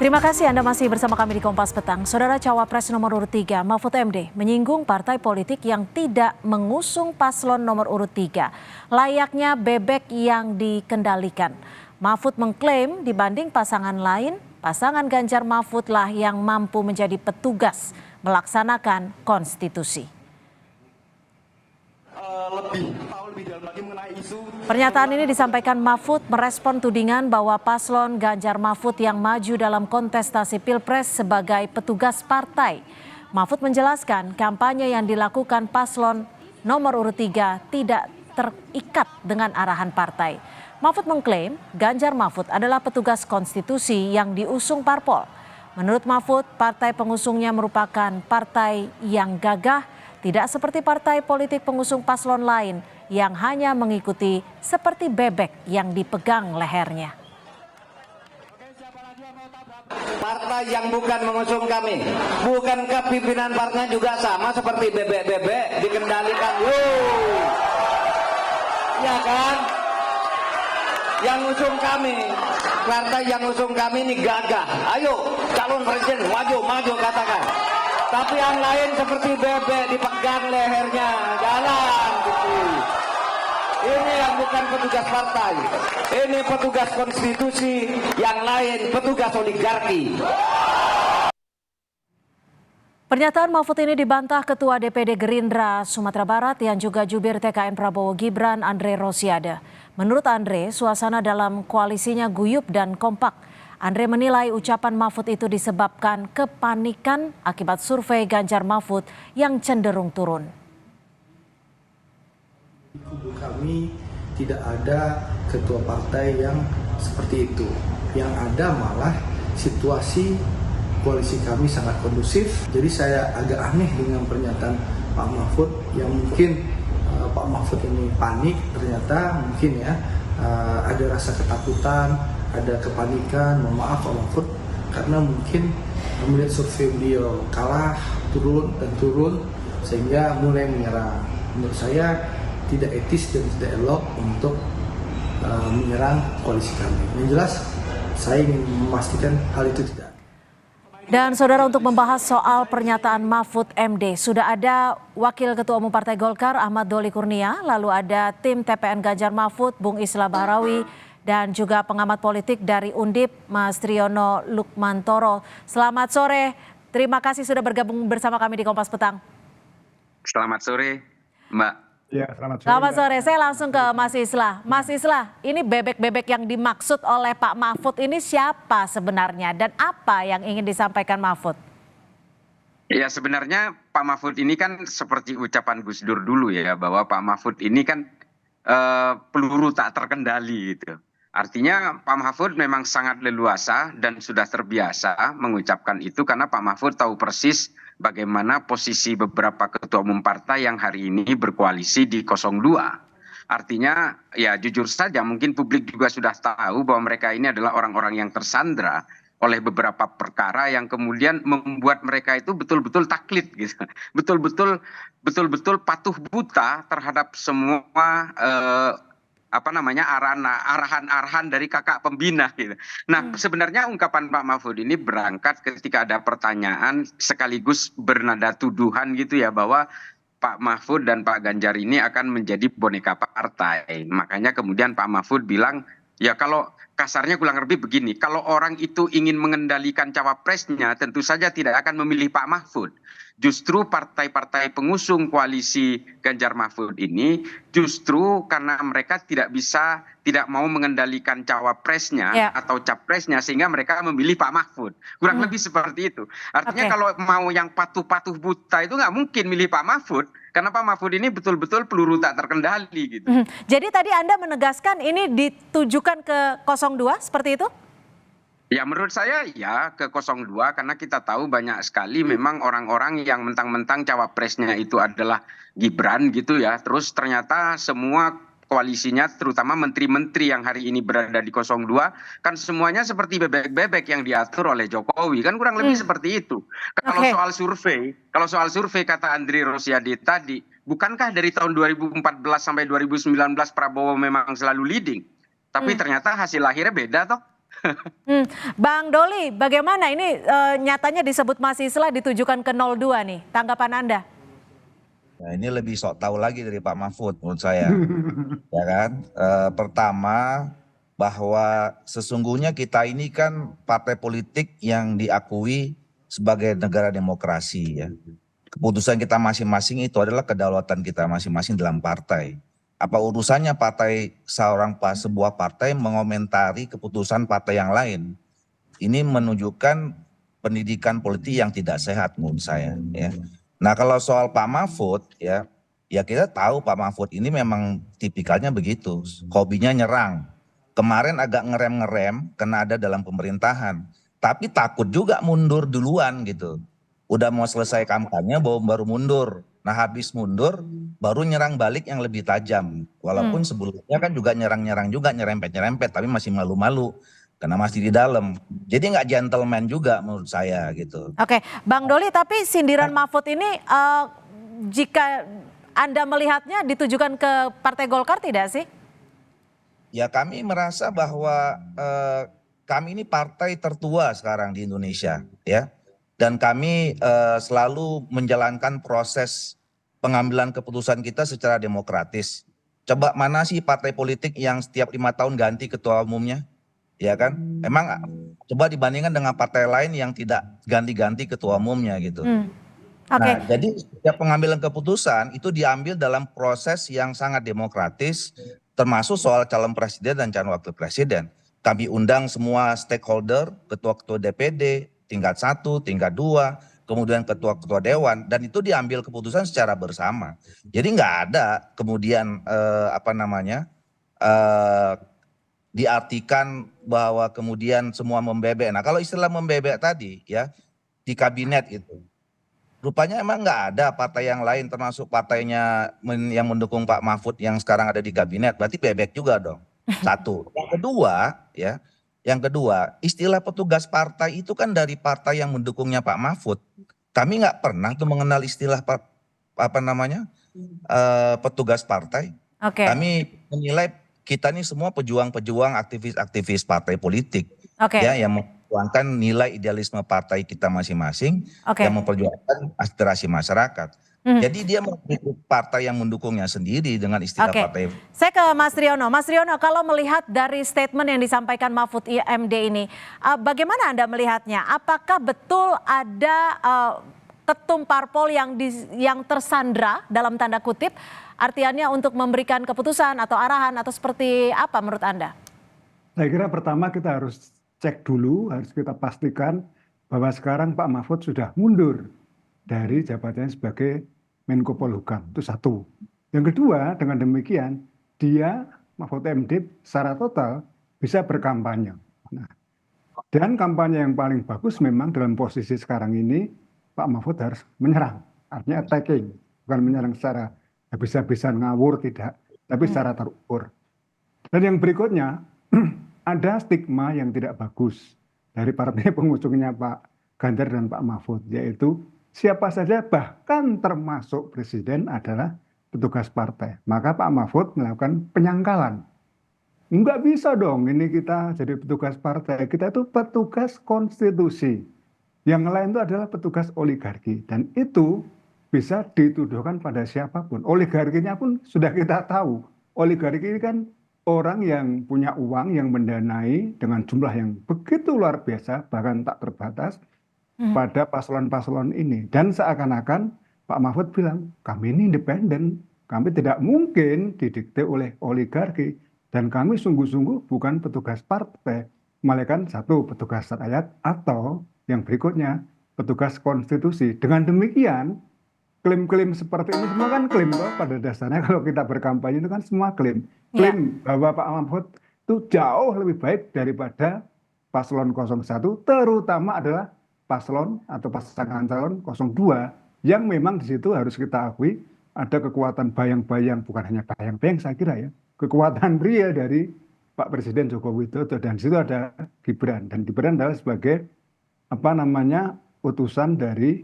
Terima kasih Anda masih bersama kami di Kompas Petang. Saudara Cawapres nomor urut 3 Mahfud MD menyinggung partai politik yang tidak mengusung paslon nomor urut 3, layaknya bebek yang dikendalikan. Mahfud mengklaim dibanding pasangan lain, pasangan Ganjar Mahfud lah yang mampu menjadi petugas melaksanakan konstitusi. Pernyataan ini disampaikan Mahfud merespon tudingan bahwa paslon Ganjar Mahfud yang maju dalam kontestasi Pilpres sebagai petugas partai. Mahfud menjelaskan kampanye yang dilakukan paslon nomor urut 3 tidak terikat dengan arahan partai. Mahfud mengklaim Ganjar Mahfud adalah petugas konstitusi yang diusung parpol. Menurut Mahfud, partai pengusungnya merupakan partai yang gagah, tidak seperti partai politik pengusung paslon lain yang hanya mengikuti seperti bebek yang dipegang lehernya. Partai yang bukan mengusung kami, bukankah pimpinan partai juga sama seperti bebek-bebek dikendalikan? Ya kan? Yang usung kami, partai yang usung kami ini gagah. Ayo calon presiden maju katakan. Tapi yang lain seperti bebek dipegang lehernya, jalan gitu. Ini yang bukan petugas partai, ini petugas konstitusi, yang lain petugas oligarki. Pernyataan Mahfud ini dibantah Ketua DPD Gerindra Sumatera Barat yang juga jubir TKN Prabowo Gibran Andre Rosiade. Menurut Andre, suasana dalam koalisinya guyup dan kompak. Andre menilai ucapan Mahfud itu disebabkan kepanikan akibat survei Ganjar Mahfud yang cenderung turun. Di kubu kami tidak ada ketua partai yang seperti itu. Yang ada malah situasi koalisi kami sangat kondusif. Jadi saya agak aneh dengan pernyataan Pak Mahfud yang mungkin Pak Mahfud ini panik, ternyata mungkin ya ada rasa ketakutan, ada kepanikan. Mohon maaf Pak Mahfud, karena mungkin melihat survei beliau kalah, turun sehingga mulai menyerang. Menurut saya tidak etis dan tidak elok untuk menyerang koalisi kami. Yang jelas saya ingin memastikan hal itu tidak. Dan saudara, untuk membahas soal pernyataan Mahfud MD, sudah ada Wakil Ketua Umum Partai Golkar Ahmad Doli Kurnia, lalu ada tim TPN Ganjar Mahfud Bung Islah Bahrawi, dan juga pengamat politik dari Undip Mas Triyono Lukmantoro. Selamat sore, terima kasih sudah bergabung bersama kami di Kompas Petang. Selamat sore Mbak. Ya, selamat sore. Selamat sore, saya langsung ke Mas Islah. Mas Islah, ini bebek-bebek yang dimaksud oleh Pak Mahfud ini siapa sebenarnya dan apa yang ingin disampaikan Mahfud? Ya, sebenarnya Pak Mahfud ini kan seperti ucapan Gus Dur dulu ya, bahwa Pak Mahfud ini kan peluru tak terkendali gitu. Artinya Pak Mahfud memang sangat leluasa dan sudah terbiasa mengucapkan itu karena Pak Mahfud tahu persis bagaimana posisi beberapa ketua umum partai yang hari ini berkoalisi di 02. Artinya ya jujur saja mungkin publik juga sudah tahu bahwa mereka ini adalah orang-orang yang tersandra oleh beberapa perkara yang kemudian membuat mereka itu betul-betul taklid gitu. Betul-betul patuh buta terhadap semua arahan-arahan dari kakak pembina gitu. Nah, sebenarnya ungkapan Pak Mahfud ini berangkat ketika ada pertanyaan sekaligus bernada tuduhan gitu ya, bahwa Pak Mahfud dan Pak Ganjar ini akan menjadi boneka partai. Makanya kemudian Pak Mahfud bilang, ya kalau kasarnya kurang lebih begini, kalau orang itu ingin mengendalikan cawapresnya tentu saja tidak akan memilih Pak Mahfud. Justru partai-partai pengusung koalisi Ganjar Mahfud ini justru karena mereka tidak mau mengendalikan cawapresnya atau capresnya sehingga mereka memilih Pak Mahfud. Kurang lebih seperti itu. Artinya kalau mau yang patuh-patuh buta itu nggak mungkin milih Pak Mahfud karena Pak Mahfud ini betul-betul peluru tak terkendali gitu. Jadi tadi Anda menegaskan ini ditujukan ke 02 seperti itu? Ya menurut saya ya ke 02 karena kita tahu banyak sekali memang orang-orang yang mentang-mentang cawapresnya itu adalah Gibran gitu ya. Terus ternyata semua koalisinya terutama menteri-menteri yang hari ini berada di 02 kan semuanya seperti bebek-bebek yang diatur oleh Jokowi. Kan kurang lebih seperti itu. Kalau soal survei kata Andre Rosiade tadi, bukankah dari tahun 2014 sampai 2019 Prabowo memang selalu leading? Tapi ternyata hasil akhirnya beda toh. Bang Doli, bagaimana ini nyatanya disebut mahasiswa ditujukan ke 02 nih, tanggapan Anda? Nah, ini lebih sok tahu lagi dari Pak Mahfud menurut saya, ya kan? Pertama, bahwa sesungguhnya kita ini kan partai politik yang diakui sebagai negara demokrasi, ya. Keputusan kita masing-masing itu adalah kedaulatan kita masing-masing dalam partai. Apa urusannya sebuah partai mengomentari keputusan partai yang lain? Ini menunjukkan pendidikan politik yang tidak sehat menurut saya, ya. Nah, kalau soal Pak Mahfud, ya kita tahu Pak Mahfud ini memang tipikalnya begitu, hobinya nyerang. Kemarin agak ngerem-ngerem karena ada dalam pemerintahan, tapi takut juga mundur duluan gitu. Udah mau selesai kampanye baru mundur. Nah, habis mundur baru nyerang balik yang lebih tajam. Walaupun sebelumnya kan juga nyerang-nyerang juga, nyerempet-nyerempet, tapi masih malu-malu karena masih di dalam. Jadi nggak gentleman juga menurut saya gitu. Oke, Bang Doli, tapi sindiran Mahfud ini jika Anda melihatnya ditujukan ke Partai Golkar tidak sih? Ya, kami merasa bahwa kami ini partai tertua sekarang di Indonesia, ya. Dan kami selalu menjalankan proses pengambilan keputusan kita secara demokratis. Coba mana sih partai politik yang setiap 5 tahun ganti ketua umumnya? Ya kan? Emang coba dibandingkan dengan partai lain yang tidak ganti-ganti ketua umumnya gitu. Nah, jadi setiap pengambilan keputusan itu diambil dalam proses yang sangat demokratis, termasuk soal calon presiden dan calon wakil presiden. Kami undang semua stakeholder, ketua-ketua DPD, tingkat 1, tingkat 2, kemudian ketua-ketua dewan, dan itu diambil keputusan secara bersama. Jadi nggak ada kemudian diartikan bahwa kemudian semua membebek. Nah, kalau istilah membebek tadi ya di kabinet itu, rupanya emang nggak ada partai yang lain termasuk partainya yang mendukung Pak Mahfud yang sekarang ada di kabinet, berarti bebek juga dong. Satu. Yang kedua, istilah petugas partai itu kan dari partai yang mendukungnya Pak Mahfud. Kami nggak pernah tuh mengenal istilah petugas partai. Kami menilai kita ini semua pejuang-pejuang, aktivis-aktivis partai politik, ya, yang memperjuangkan nilai idealisme partai kita masing-masing, yang memperjuangkan aspirasi masyarakat. Jadi dia memiliki partai yang mendukungnya sendiri dengan istilah partai. Saya ke Mas Riono. Mas Riono, kalau melihat dari statement yang disampaikan Mahfud MD ini, bagaimana Anda melihatnya? Apakah betul ada ketum parpol yang tersandra dalam tanda kutip, artinya untuk memberikan keputusan atau arahan atau seperti apa menurut Anda? Saya kira pertama kita harus cek dulu, harus kita pastikan bahwa sekarang Pak Mahfud sudah mundur dari jabatannya sebagai Menko Polhukam, itu satu. Yang kedua, dengan demikian dia Mahfud MD secara total bisa berkampanye. Nah, dan kampanye yang paling bagus memang dalam posisi sekarang ini Pak Mahfud harus menyerang, artinya attacking, bukan menyerang secara habis-habisan ngawur, tidak, tapi secara terukur. Dan yang berikutnya, ada stigma yang tidak bagus dari partai pengusungnya Pak Ganjar dan Pak Mahfud, yaitu siapa saja bahkan termasuk presiden adalah petugas partai. Maka Pak Mahfud melakukan penyangkalan. Enggak bisa dong ini kita jadi petugas partai, kita itu petugas konstitusi. Yang lain itu adalah petugas oligarki, dan itu bisa dituduhkan pada siapapun. Oligarkinya pun sudah kita tahu. Oligarki ini kan orang yang punya uang, yang mendanai dengan jumlah yang begitu luar biasa, bahkan tak terbatas pada paslon-paslon ini. Dan seakan-akan Pak Mahfud bilang, kami ini independen, kami tidak mungkin didikte oleh oligarki, dan kami sungguh-sungguh bukan petugas partai, melainkan satu petugas rakyat atau yang berikutnya petugas konstitusi. Dengan demikian, klaim-klaim seperti ini semua kan klaim, pada dasarnya kalau kita berkampanye itu kan semua klaim. Klaim bahwa Pak Mahfud itu jauh lebih baik daripada paslon 01, terutama adalah paslon atau pasangan calon 02, yang memang di situ harus kita akui ada kekuatan bayang-bayang, bukan hanya bayang-bayang saya kira ya, kekuatan real dari Pak Presiden Joko Widodo, dan di situ ada Gibran, dan Gibran adalah sebagai utusan dari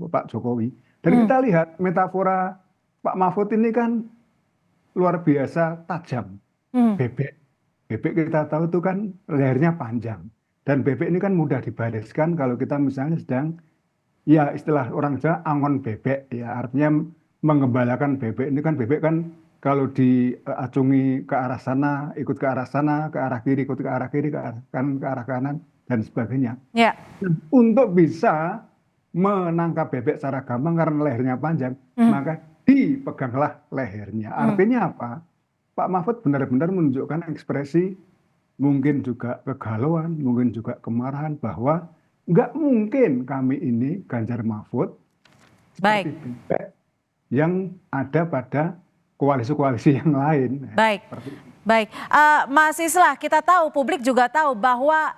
Pak Jokowi. Dan kita lihat metafora Pak Mahfud ini kan luar biasa tajam, bebek. Bebek kita tahu itu kan lehernya panjang. Dan bebek ini kan mudah dibariskan kalau kita misalnya sedang, ya istilah orang Jawa, angon bebek. Ya artinya mengembalakan bebek. Ini kan bebek kan kalau diacungi ke arah sana, ikut ke arah sana, ke arah kiri, ikut ke arah kiri, ke arah kanan, ke arah kanan, dan sebagainya. Ya. Untuk bisa menangkap bebek secara gampang karena lehernya panjang, maka dipeganglah lehernya. Artinya apa? Pak Mahfud benar-benar menunjukkan ekspresi mungkin juga kegalauan, mungkin juga kemarahan bahwa nggak mungkin kami ini Ganjar Mahfud Baik. seperti bebek yang ada pada koalisi-koalisi yang lain. Baik. Baik, Mas Islah, kita tahu, publik juga tahu bahwa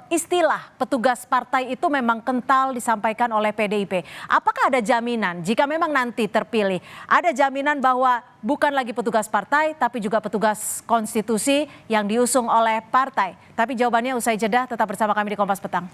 istilah petugas partai itu memang kental disampaikan oleh PDIP. Apakah ada jaminan jika memang nanti terpilih, ada jaminan bahwa bukan lagi petugas partai, tapi juga petugas konstitusi yang diusung oleh partai? Tapi jawabannya usai jeda, tetap bersama kami di Kompas Petang.